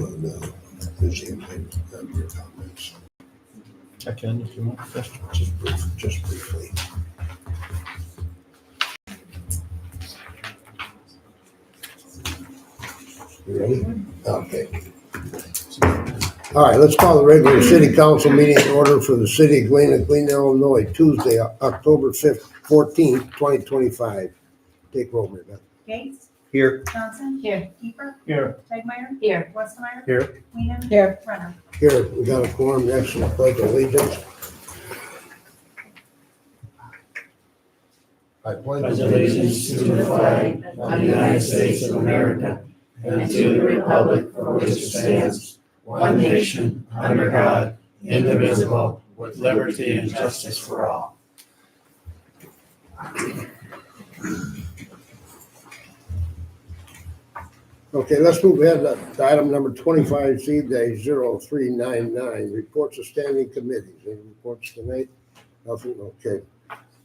on busy and have your comments. I can if you want. Just briefly. You ready? Okay. All right, let's call the regular city council meeting to order for the city of Galena, Illinois, Tuesday, October 5th, 14th, 2025. Take roll, Mary Beth. Gates, Here. Johnson. Here. Kiefer, Here. Tegmeyer. Here. Westmeyer. Here. Weenan. Here. Renner. Here, we got a quorum, next to the pledge of allegiance. I pledge allegiance to the flag of the United States of America and to the republic for which it stands, one nation, under God, indivisible, with liberty and justice for all. Okay, let's move ahead to item number 25C-0399, reports of standing committees. Any reports tonight? Nothing, okay.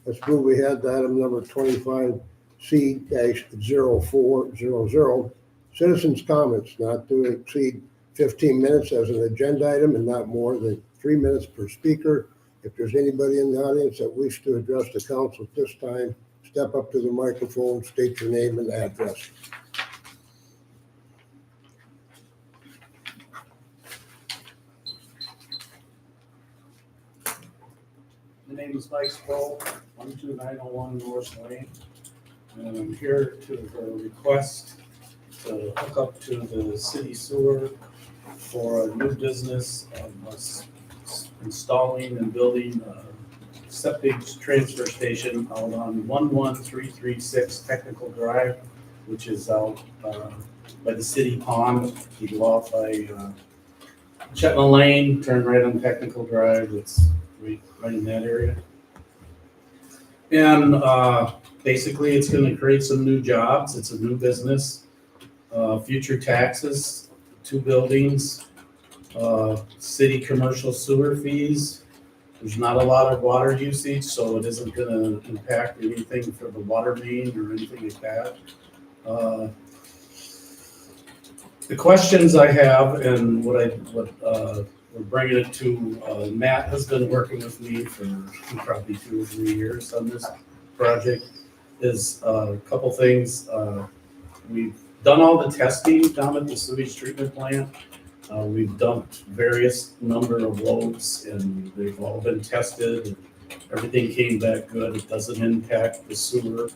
Let's move ahead to item number 25C-0400, citizens' comments not to exceed 15 minutes as an agenda item and not more than 3 minutes per speaker. If there's anybody in the audience that wishes to address the council at this time, step up to the microphone, state your name and address. My name is Mike Sproul, 12901 North Lane, and I'm here to request to hook up to the city sewer for a new business of us installing and building a septic transfer station out on 11336 Technical Drive, which is out by the city pond. You go out by Chetna Lane, turn right on Technical Drive. It's right in that area. And basically it's going to create some new jobs. It's a new business, future taxes, 2 buildings, city commercial sewer fees. There's not a lot of water usage, so it isn't going to impact anything for the water main or anything like that. The questions I have and what we're bringing it to, Matt has been working with me for probably 2 or 3 years on this project, is a couple things. We've done all the testing down at the sewage treatment plant. We've dumped various number of loads and they've all been tested. Everything came back good. It doesn't impact the sewer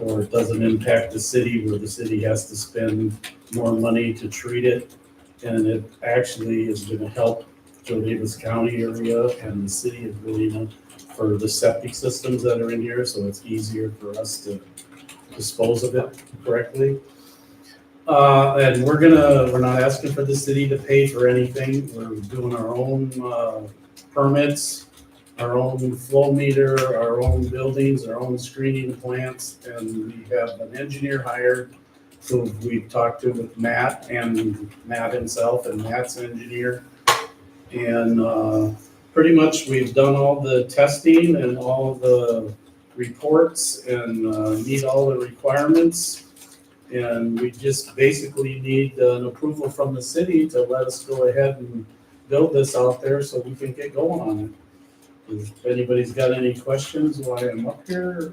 or it doesn't impact the city where the city has to spend more money to treat it. And it actually is going to help Joe Davis County area and the city of Galena for the septic systems that are in here, so it's easier for us to dispose of it correctly. And we're not asking for the city to pay for anything. We're doing our own permits, our own flow meter, our own buildings, our own screening plants, and we have an engineer hired who we've talked to with Matt and Matt himself and Matt's engineer. And pretty much we've done all the testing and all the reports and meet all the requirements. And we just basically need an approval from the city to let us go ahead and build this out there so we can get going on it. If anybody's got any questions while I'm up here,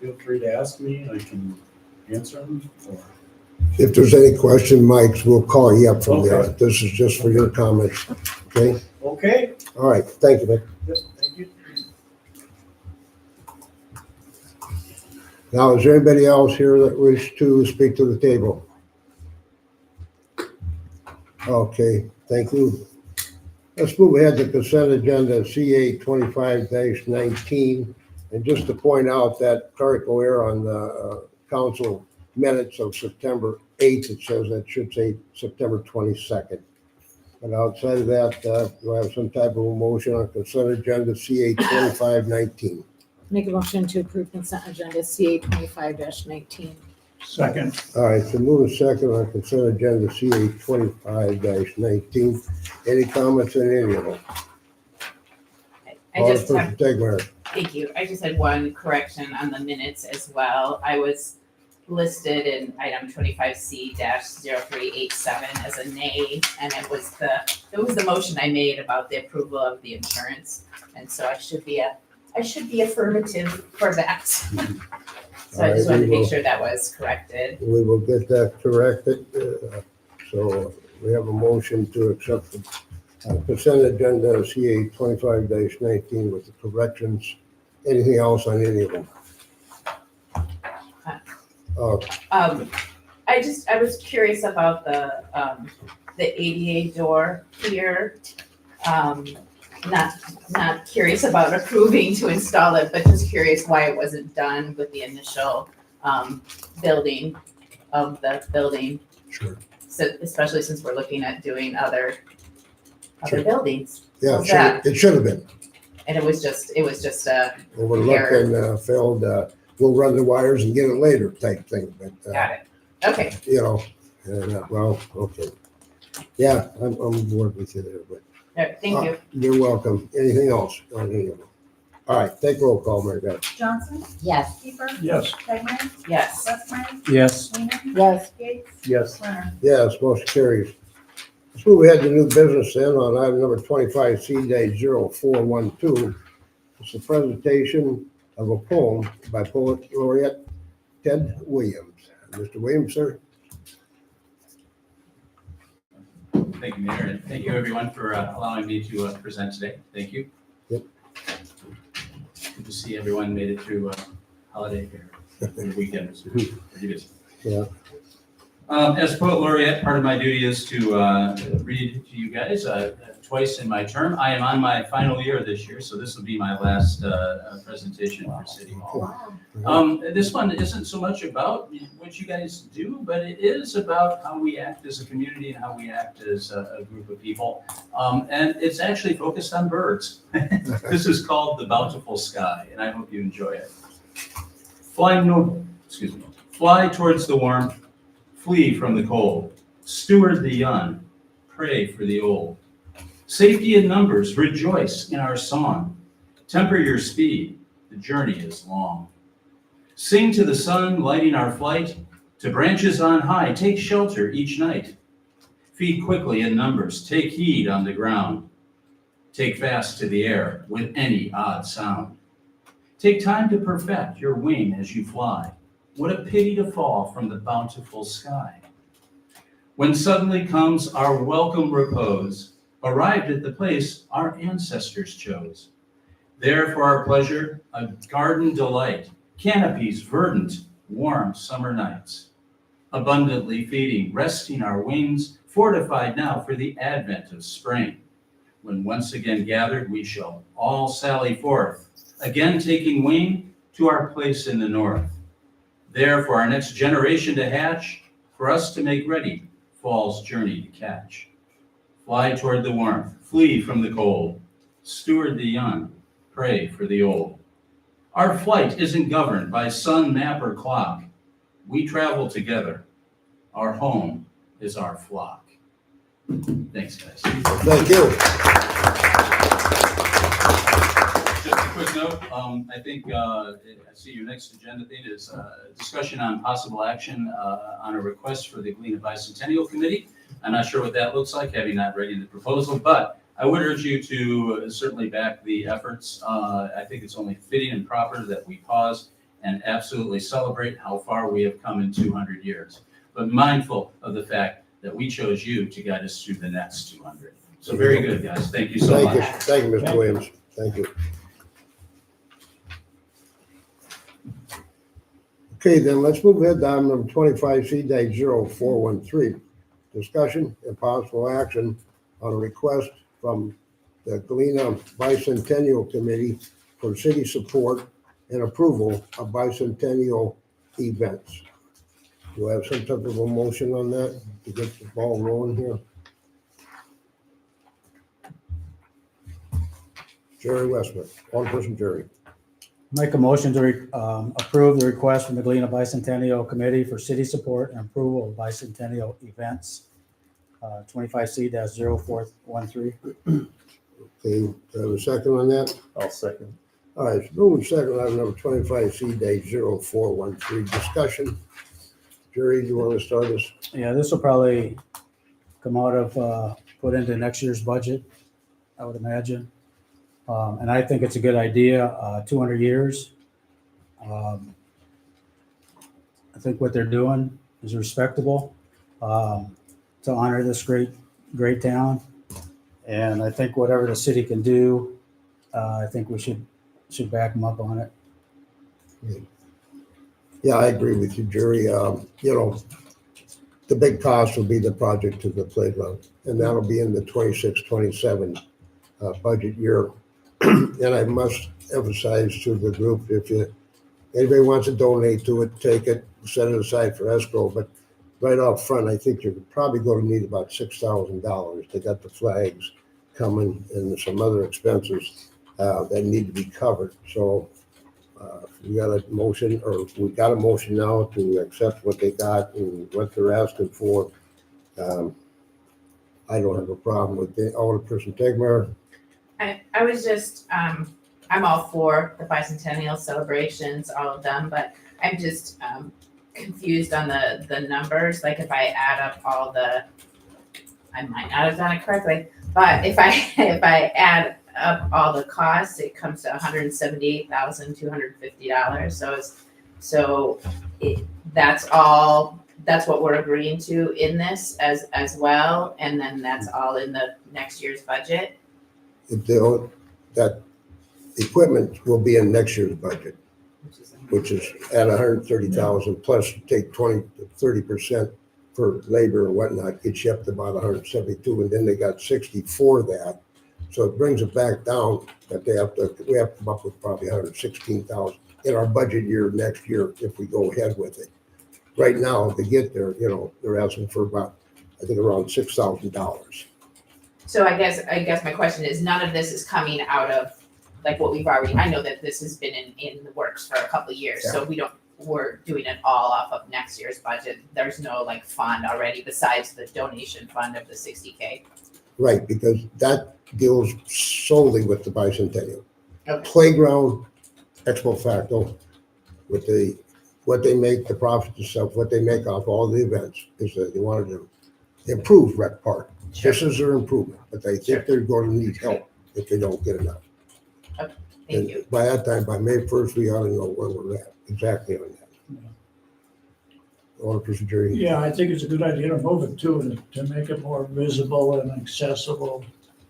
feel free to ask me. I can answer them. If there's any question, Mike, we'll call you up from there. Okay. This is just for your comments, okay? Okay. All right, thank you, Mike. Yep, thank you. Now, is there anybody else here that wish to speak to the table? Okay, thank you. Let's move ahead to consent agenda CA 25-19. And just to point out that clerical error on the council minutes of September 8th, it says that should say September 22nd. But outside of that, do I have some type of a motion on consent agenda CA 25-19? Make a motion to approve consent agenda CA 25-19. Second. All right, so move a second on consent agenda CA 25-19. Any comments on any of them? I just have, Tegmeyer. thank you. I just had one correction on the minutes as well. I was listed in item 25C-0387 as a nay, and it was the motion I made about the approval of the insurance, and so I should be affirmative for that. So I just wanted to make sure that was corrected. We will get that corrected. So we have a motion to accept the consent agenda CA 25-19 with the corrections. Anything else on any of them? I was curious about the ADA door here. Not curious about approving to install it, but just curious why it wasn't done with the initial building of the building. Sure. So especially since we're looking at doing other Sure. buildings. Yeah, How's that? it should have been. And it was just a, Overlooked and failed. We'll run the wires and get it later type thing, but, got it. Okay, you know, well, okay. Yeah, I'm on board with you there, but. all right, thank you. You're welcome. Anything else on any of them? All right, take roll call, Mary Beth. Johnson, Yes. Keeper, Yes. Tegman, Yes. Westmeyer, Yes. Weiner, Yes. Gates, Yes. Leonard. Yes, motion carries. Let's move ahead to new business then on item number 25C-0412. It's a presentation of a poem by poet laureate Ted Williams. Mr. Williams, sir. Thank you, Mayor, and thank you, everyone, for allowing me to present today. Thank you. Yep. Good to see everyone made it through holiday here, the weekend. Pretty good. Yeah. As poet laureate, part of my duty is to read to you guys twice in my term. I am on my final year this year, so this will be my last presentation for City Hall. This one isn't so much about what you guys do, but it is about how we act as a community and how we act as a group of people. And it's actually focused on birds. This is called The Bountiful Sky, and I hope you enjoy it. Fly towards the warmth, flee from the cold, steward the young, pray for the old. Safety in numbers, rejoice in our song. Temper your speed, the journey is long. Sing to the sun, lighting our flight. To branches on high, take shelter each night. Feed quickly in numbers, take heed on the ground. Take fast to the air with any odd sound. Take time to perfect your wing as you fly. What a pity to fall from the bountiful sky. When suddenly comes our welcome repose, arrived at the place our ancestors chose. There for our pleasure, a garden delight, canopies verdant, warm summer nights. Abundantly feeding, resting our wings, fortified now for the advent of spring. When once again gathered, we shall all sally forth, again taking wing to our place in the north. There for our next generation to hatch, for us to make ready fall's journey to catch. Fly toward the warmth, flee from the cold, steward the young, pray for the old. Our flight isn't governed by sun, map, or clock. We travel together. Our home is our flock. Thanks, guys. Thank you. Just a quick note, I think, I see your next agenda thing is discussion on possible action on a request for the Galena Bicentennial Committee. I'm not sure what that looks like, having not read the proposal, but I would urge you to certainly back the efforts. I think it's only fitting and proper that we pause and absolutely celebrate how far we have come in 200 years, but mindful of the fact that we chose you to guide us through the next 200. So very good, guys. Thank you so much. Thank you, Mr. Williams. Thank you. Okay, then let's move ahead to item number 25C-0413. Discussion and possible action on a request from the Galena Bicentennial Committee for city support and approval of bicentennial events. Do I have some type of a motion on that to get the ball rolling here? Jerry Westman, Alderperson Jerry. Make a motion to approve the request from the Galena Bicentennial Committee for city support and approval of bicentennial events, 25C-0413. Okay, do I have a second on that? I'll second. All right, so moving second, item number 25C-0413, discussion Jerry, you want to start us? Yeah, this will probably come out of, put into next year's budget, I would imagine. And I think it's a good idea, 200 years. I think what they're doing is respectable, to honor this great town. And I think whatever the city can do, I think we should back them up on it. Yeah, I agree with you, Jerry. The big cost will be the project to the playground, and that'll be in the 26-27 budget year. And I must emphasize to the group, if anybody wants to donate to it, take it, set it aside for escrow. But right off front, I think you're probably going to need about $6,000. They got the flags coming and some other expenses that need to be covered. So we got a motion now to accept what they got and what they're asking for. I don't have a problem with it. Alderperson Tegmeyer. I was just, I'm all for the bicentennial celebrations, all of them, but I'm just confused on the numbers. Like if I add up all I might not have done it correctly, but if I add up all the costs, it comes to $178,250. That's what we're agreeing to in this as well, and then that's all in the next year's budget. That equipment will be in next year's budget, which is at 130,000 plus take 20-30% for labor and whatnot, gets you up to about 172, and then they got 60 for that. So it brings it back down that we have to come up with probably 116,000 in our budget year next year if we go ahead with it. Right now, to get there, they're asking for about, I think, around $6,000. So I guess my question is, none of this is coming out of like what we've already, I know that this has been in the works for a couple of years, so we're doing it all off of next year's budget. There's no like fund already besides the donation fund of the $60K. Right, because that deals solely with the bicentennial. Okay. Playground, ex post facto, with what they make, the profits and stuff, what they make off all the events, is that they wanted to improve Rec Park. Sure. This is their improvement, but they think they're going to need help if they don't get enough. Thank you. By that time, by May 1st, we ought to know where we're at, exactly on that. Alderperson Jerry. Yeah, I think it's a good idea to move it too, to make it more visible and accessible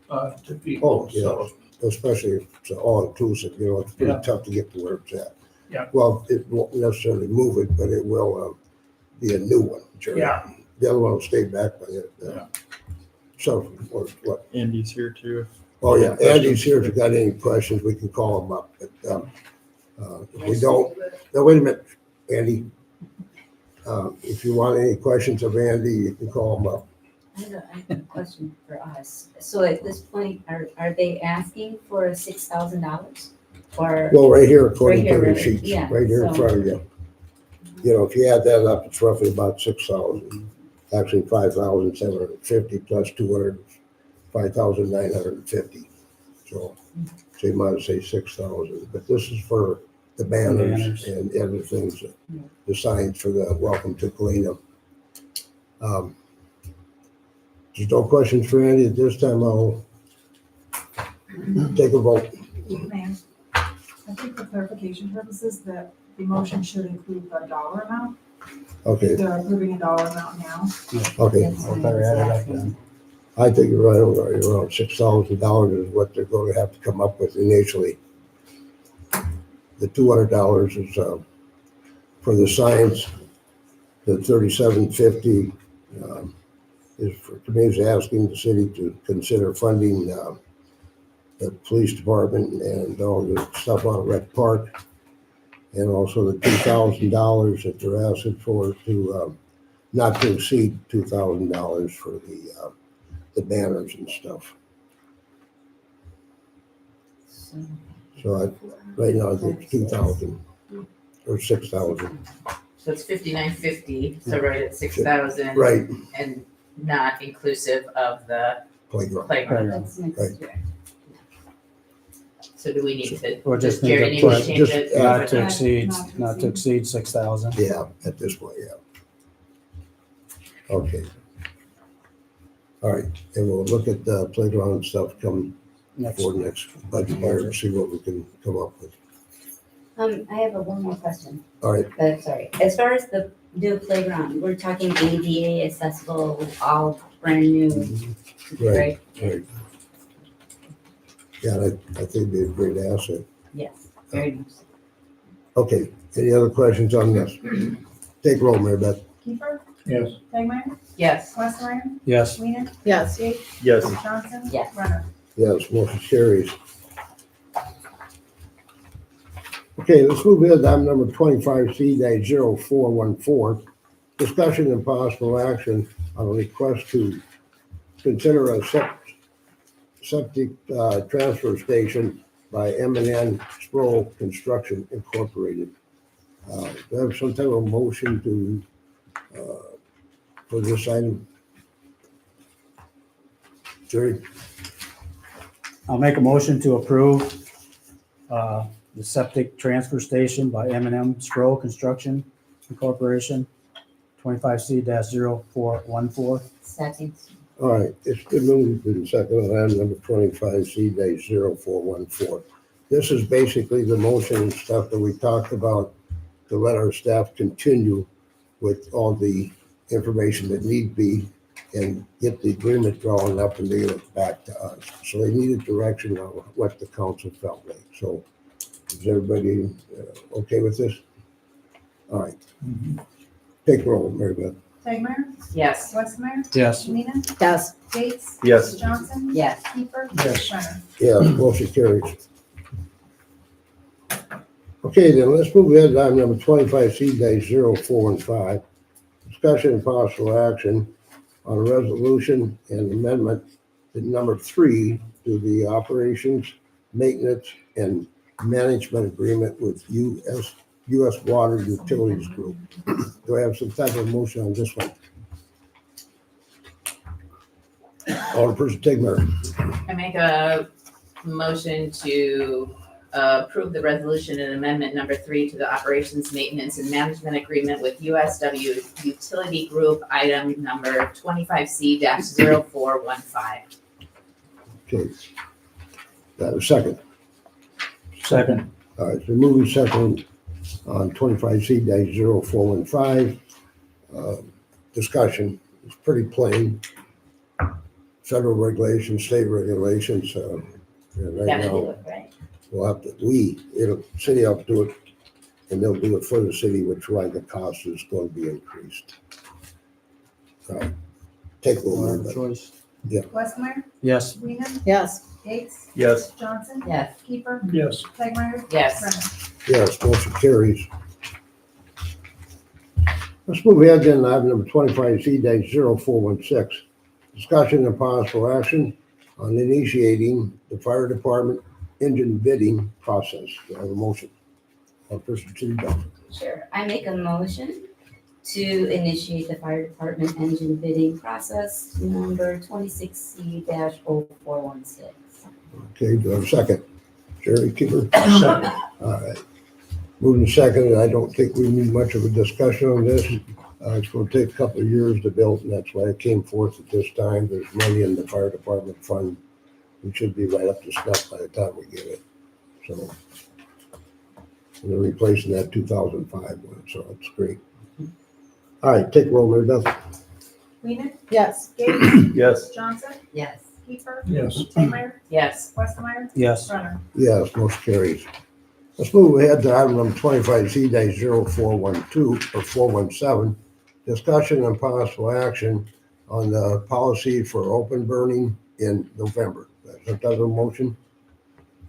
to people. Oh, yeah, especially if it's all inclusive, it's pretty tough to get to where it's at. Yeah. Well, it won't necessarily move it, but it will be a new one, Jerry. Yeah. The other one will stay back by it. Yeah. So, what? Andy's here too. Oh, yeah, Andy's here. If you got any questions, we can call him up, but if we don't, no, wait a minute, Andy. If you want any questions of Andy, you can call him up. I have a question for us. So at this point, are they asking for $6,000? Or, Well, right here, according Right here, to the right? sheets, Yeah, right here in so- front of you. If you add that up, it's roughly about 6,000, actually 5,750 plus 200, 5,950. So you might as say 6,000, but this is for the banners and other things, the signs for the welcome to Galena. There's no questions for Andy at this time. I'll take a vote. Ma'am, I think for clarification purposes, that the motion should include the dollar amount. Okay, They're approving a dollar amount now. okay. Or better add it up then. I think you're right, around $6,000 is what they're going to have to come up with initially. The $200 is for the signs. The $37.50 is for communities asking the city to consider funding the police department and all the stuff on Rec Park. And also the $2,000 that they're asking for to not to exceed $2,000 for the banners and stuff. So right now I think 2,000 or 6,000. So it's $59.50, so right at 6,000. Right, And not inclusive of the playground. playground. that's next Right. year. So do we need to, Or does just need Jerry to need to put change just it? not to Not exceed, to not to exceed 6,000. Yeah, at this point, yeah. Okay. All right, and we'll look at the playground stuff come Next, for next budget year and see what we can come up with. I have one more question. All right, Sorry, as far as the new playground, we're talking ADA accessible, all brand new, right, right? right. Yeah, I think it'd be a great asset. Yes, very nice. Okay, any other questions on this? Take roll, Mary Beth. Keeper, Yes. Tegmeyer, Yes. Westmeyer, yes, Weenan, Yes. Yates, Yes. Johnson. Yes. Runner. Yes, motion carries. Okay, let's move in to item number 25C-0414. Discussion and possible action on a request to consider a septic transfer station by M&N Sproul Construction Incorporated. Do I have some type of motion to, for this item? Jerry? I'll make a motion to approve the septic transfer station by M&M Scroll Construction Incorporation, 25C-0414. Second. All right, it's been moved to the second on item number 25C-0414. This is basically the motion and stuff that we talked about to let our staff continue with all the information that need be and get the agreement drawn up and get it back to us. So they needed direction on what the council felt like. So is everybody okay with this? All right. Take roll, Mary Beth. Tegmeyer, Yes. Westmeyer, Yes, Weenan, Yes. Yates. Yes. Johnson. Yes. Keeper. Yes. Runner. Yeah, motion carries. Okay, then let's move ahead to item number 25C-0415. Discussion and possible action on a resolution and amendment to number 3 to the operations, maintenance, and management agreement with US Water Utilities Group. Do I have some type of motion on this one? Alderperson Tegmeyer. I make a motion to approve the resolution and amendment number 3 to the operations, maintenance, and management agreement with USW Utility Group, item number 25C-0415. Okay. Got a second. second, All right, so moving second on 25C-0415. Discussion is pretty plain. Federal regulations, state regulations, and right Gotta now, do it, right? we'll have to, city will have to do it, and they'll do it for the city, which why the cost is going to be increased. All right, take a little whatever bit. choice. Westmeyer, Yes, Weenan, Yes. Yates, Yes. Johnson. Yes. Keeper, Yes. Tegmeyer. Yes. Runner. Yes, motion carries. Let's move ahead then to item number 25C-0416. Discussion and possible action on initiating the fire department engine bidding process. Do I have a motion? Person City Bell. Sure. I make a motion to initiate the fire department engine bidding process, number 26C-0416. Okay, do I have a second? Jerry Keeper? Second. All right. Moving second, I don't think we need much of a discussion on this. It's going to take a couple of years to build, and that's why it came forth at this time. There's money in the fire department fund. We should be right up to snuff by the time we get it. So, and they're replacing that 2005 one, so it's great. All right, take roll, Mary Beth. Weenan, Yes. Yates, Yes. Johnson. Yes. Keeper, Yes. Tegmeyer, Yes. Westmeyer, yes, Runner. Yes, motion carries. Let's move ahead to item number 25C-0412 or 417. Discussion and possible action on the policy for open burning in November. That's another motion.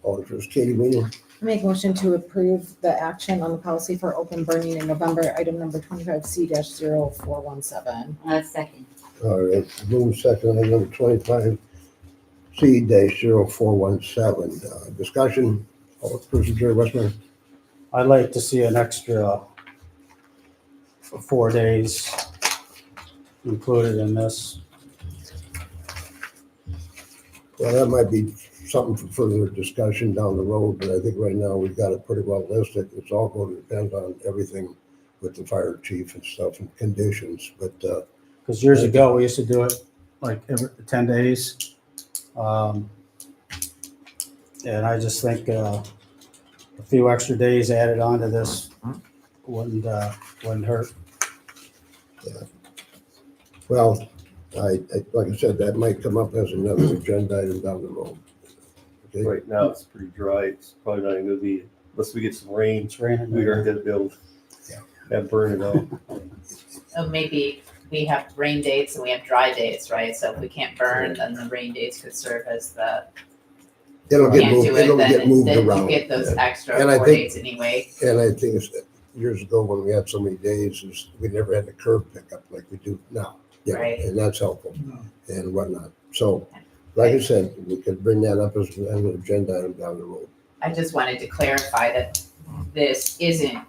Alderperson Katie Wiener. I make motion to approve the action on the policy for open burning in November, item number 25C-0417. Second. All right, move second, item number 25C-0417. Discussion, Alderperson Jerry Westman. I'd like to see an extra 4 days included in this. Well, that might be something for further discussion down the road, but I think right now we've got it pretty well listed. It's all going to depend on everything with the fire chief and stuff and conditions, but Because years ago, we used to do it like every 10 days. And I just think a few extra days added on to this wouldn't hurt. Well, like I said, that might come up as another agenda item down the road. Okay, Right now, it's pretty dry. It's probably not even gonna be, unless we get some rain, It's raining. we aren't gonna be able to burn it out. So maybe we have rain dates and we have dry dates, right? So if we can't burn, then the rain dates could serve as the, It'll get can't moved, do it, it'll get then moved you around. get those extra And I 4 think- days anyway. And I think it's years ago when we had so many days, is we never had the curb pickup like we do now. Yeah, Right. and that's helpful and whatnot. So, like I said, we could bring that up as an agenda item down the road. I just wanted to clarify that this isn't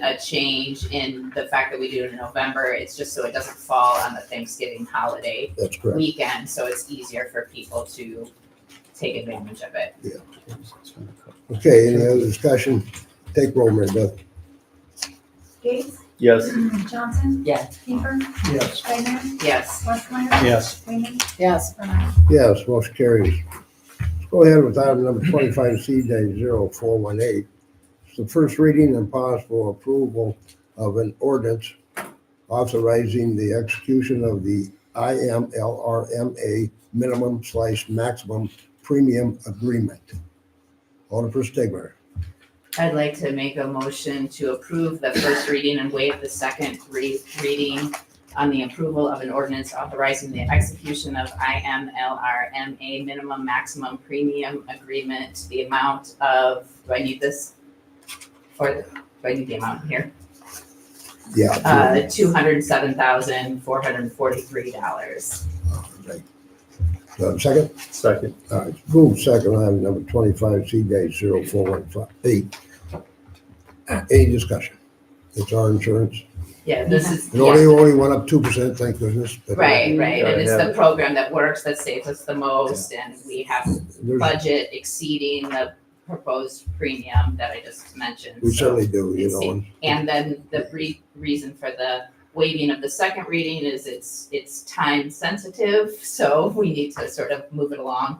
a change in the fact that we do it in November. It's just so it doesn't fall on the Thanksgiving holiday That's correct. weekend, so it's easier for people to take advantage of it. Okay, any other discussion? Take roll, Mary Beth. Gates, Yes, Johnson. Yes. Kiefer, Yes. Steinmeier, Yes, Westmeyer. Yes. Weenan, Yes, Brennan. Yes, motion carries. Let's go ahead with item number 25C-0418. It's the first reading and possible approval of an ordinance authorizing the execution of the IMLRMA minimum/maximum premium agreement. Alderperson Stegmeyer. I'd like to make a motion to approve the first reading and waive the second reading on the approval of an ordinance authorizing the execution of IMLRMA minimum maximum premium agreement, the amount of, do I need this? Do I need the amount here? Yeah. $207,443. Right. Second? second. All right, move second item number 25C-0418. Any discussion? It's our insurance. Yeah, this is, It only went up 2%, thank goodness. but- right, and it's Yeah. the program that works, that saves us the most, and we have There's- budget exceeding the proposed premium that I just mentioned. We so- certainly do, you know. and- And then the reason for the waiving of the second reading is it's time sensitive, so we need to sort of move it along.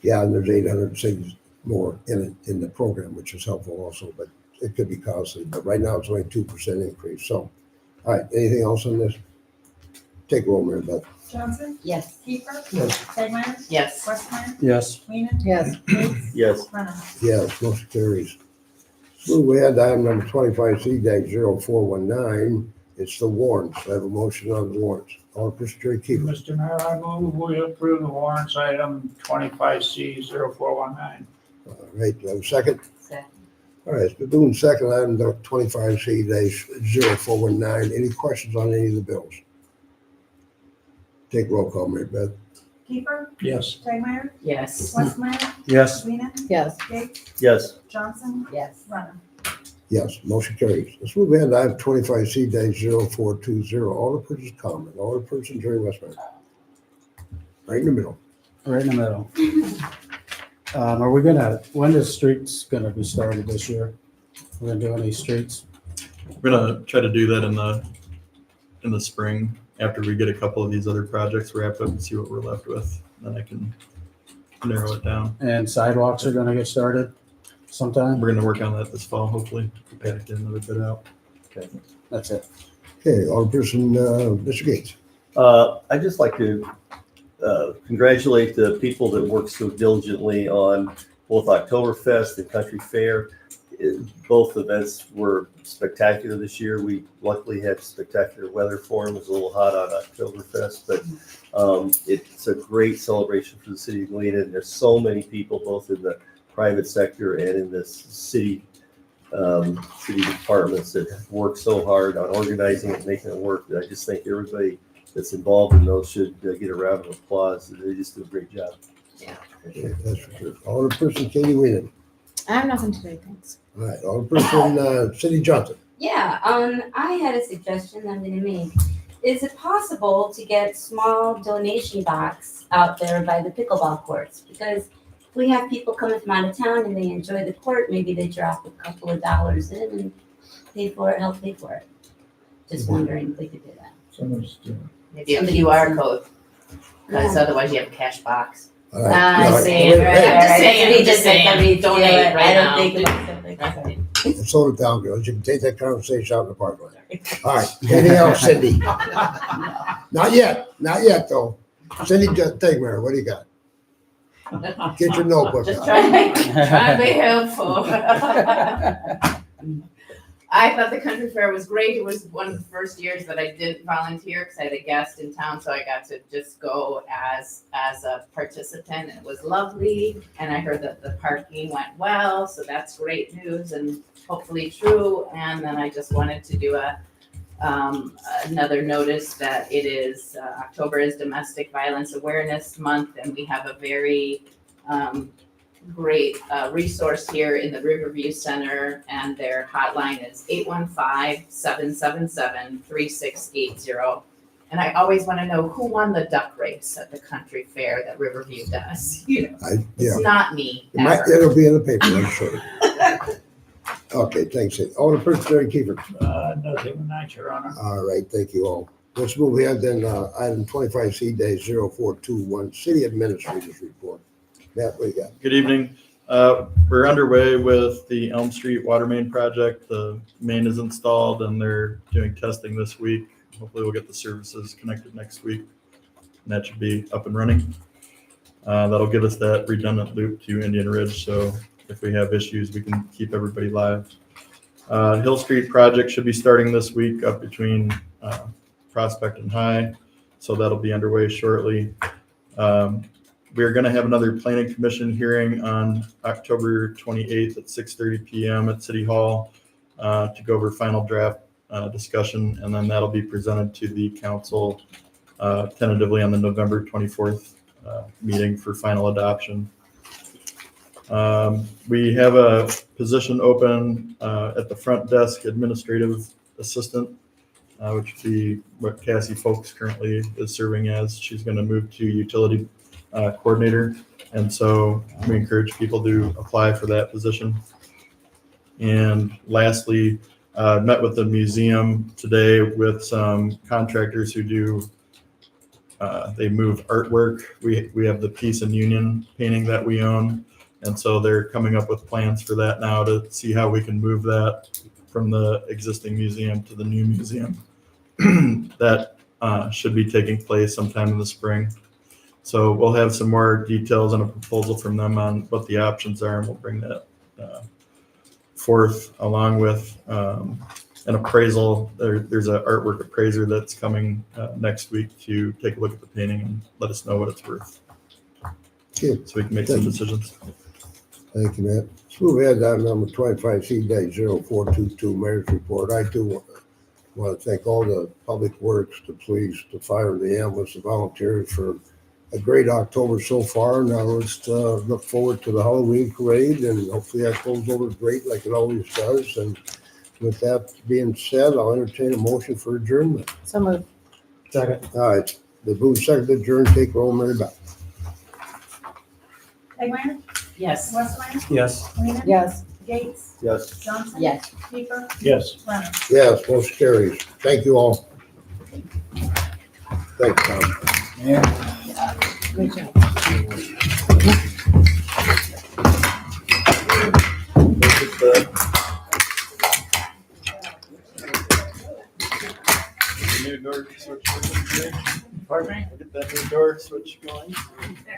Yeah, and there's 800 things more in the program, which is helpful also, but it could be costly. But right now, it's only 2% increase. So, all right, anything else on this? Take roll, Mary Beth. Johnson, Yes. Kiefer, Yes. Steinmeier, Yes, Westmeyer, Yes. Weenan, yes, Gates, Yes, Brennan. Yes, motion carries. Move ahead to item number 25C-0419. It's the warrants. I have a motion on the warrants. Alderperson Jerry Keefe. Mr. Mayor, I move we approve the warrants item 25C-0419. All right, do I have a second? second. All right, it's been doing second item, 25C-0419. Any questions on any of the bills? Take roll call, Mary Beth. Kiefer, Yes. Steinmeier, Yes, Westmeyer, Yes. Weenan, yes, Gates, yes, Johnson, yes. Brennan. Yes, motion carries. Let's move ahead to item 25C-0420. Alderperson's comment. Alderperson Jerry Westmeyer. Right in the middle. Right in the middle. When is streets gonna be started this year? We're gonna do any streets? We're gonna try to do that in the spring after we get a couple of these other projects wrapped up and see what we're left with. Then I can narrow it down. And sidewalks are gonna get started sometime? We're gonna work on that this fall, hopefully. Get another bit out. That's it. Okay, Alderperson, Mr. Gates. I'd just like to congratulate the people that worked so diligently on both Oktoberfest and Country Fair. Both events were spectacular this year. We luckily had spectacular weather for them. It was a little hot on Oktoberfest, but it's a great celebration for the city of Galena. And there's so many people, both in the private sector and in the city departments that have worked so hard on organizing it and making it work. I just think everybody that's involved in those should get a round of applause. They just do a great job. Okay, that's for sure. Alderperson Katie Weenan. I have nothing today, thanks. All right, Alderperson Cindy Johnson. Yeah, I had a suggestion I'm gonna make. Is it possible to get small donation box out there by the pickleball courts? Because if we have people coming from out of town and they enjoy the court, maybe they drop a couple of dollars in and pay for it, help pay for it. Just wondering if we could do that. Someone's doing. Maybe a QR code, because otherwise you have a cash box. All right. I All right. see. Hey, I'm just saying, donate right I now. don't think about stuff like that. And slow it down, girls. You can take that conversation out in the parking lot. All right. Anything else, Cindy? Not yet. Not yet, though. Cindy, just take me. What do you got? Get your notebook Just out. try to be helpful. I thought the country fair was great. It was one of the first years that I didn't volunteer because I had a guest in town, so I got to just go as a participant. And it was lovely, and I heard that the parking went well, so that's great news and hopefully true. And then I just wanted to do another notice that it is October is Domestic Violence Awareness Month, and we have a very great resource here in the Riverview Center, and their hotline is 815-777-3680. And I always want to know who won the duck race at the country fair that Riverview does. You know, Yeah. it's not me. It'll be in the paper, I'm sure. Okay, thanks. Alderperson Jerry Kiefer. Nothing tonight, Your Honor. All right, thank you all. Let's move ahead then, item 25C-0421, City Administrator's Report. Matt, what do you got? Good evening. We're underway with the Elm Street water main project. The main is installed and they're doing testing this week. Hopefully we'll get the services connected next week. And that should be up and running. That'll give us that redundant loop to Indian Ridge. So if we have issues, we can keep everybody live. Hill Street project should be starting this week up between Prospect and High. So that'll be underway shortly. We're going to have another planning commission hearing on October 28th at 6:30 p.m. at City Hall to go over final draft discussion, and then that'll be presented to the council tentatively on the November 24th meeting for final adoption. We have a position open at the front desk administrative assistant, which would be what Cassie Folks currently is serving as. She's going to move to utility coordinator, and so we encourage people to apply for that position. And lastly, met with the museum today with some contractors who do they move artwork. We have the Peace and Union painting that we own, and so they're coming up with plans for that now to see how we can move that from the existing museum to the new museum. That should be taking place sometime in the spring. So we'll have some more details and a proposal from them on what the options are, and we'll bring that forth along with an appraisal. There's an artwork appraiser that's coming next week to take a look at the painting and let us know what it's worth. Okay. So we can make some decisions. Thank you, Matt. Let's move ahead to item number 25C-0422, Mayor's Report. I do want to thank all the public works, the police, the fire, the ambulance, the volunteers for a great October so far. Now let's look forward to the Halloween parade, and hopefully that goes over great like it always does. And with that being said, I'll entertain a motion for adjournment. So moved. Second. All right, the move second to adjourn, take roll, Mary Beth. Tegmeyer, Yes. Westmeyer, Yes. Lehman, Yes. Gates, Yes. Johnson. Yes. Kiefer, Yes. Leonard. Yes, motion carries. Thank you all. Thanks, Tom. Good job. New door switch. Pardon me? Get that new door switch going.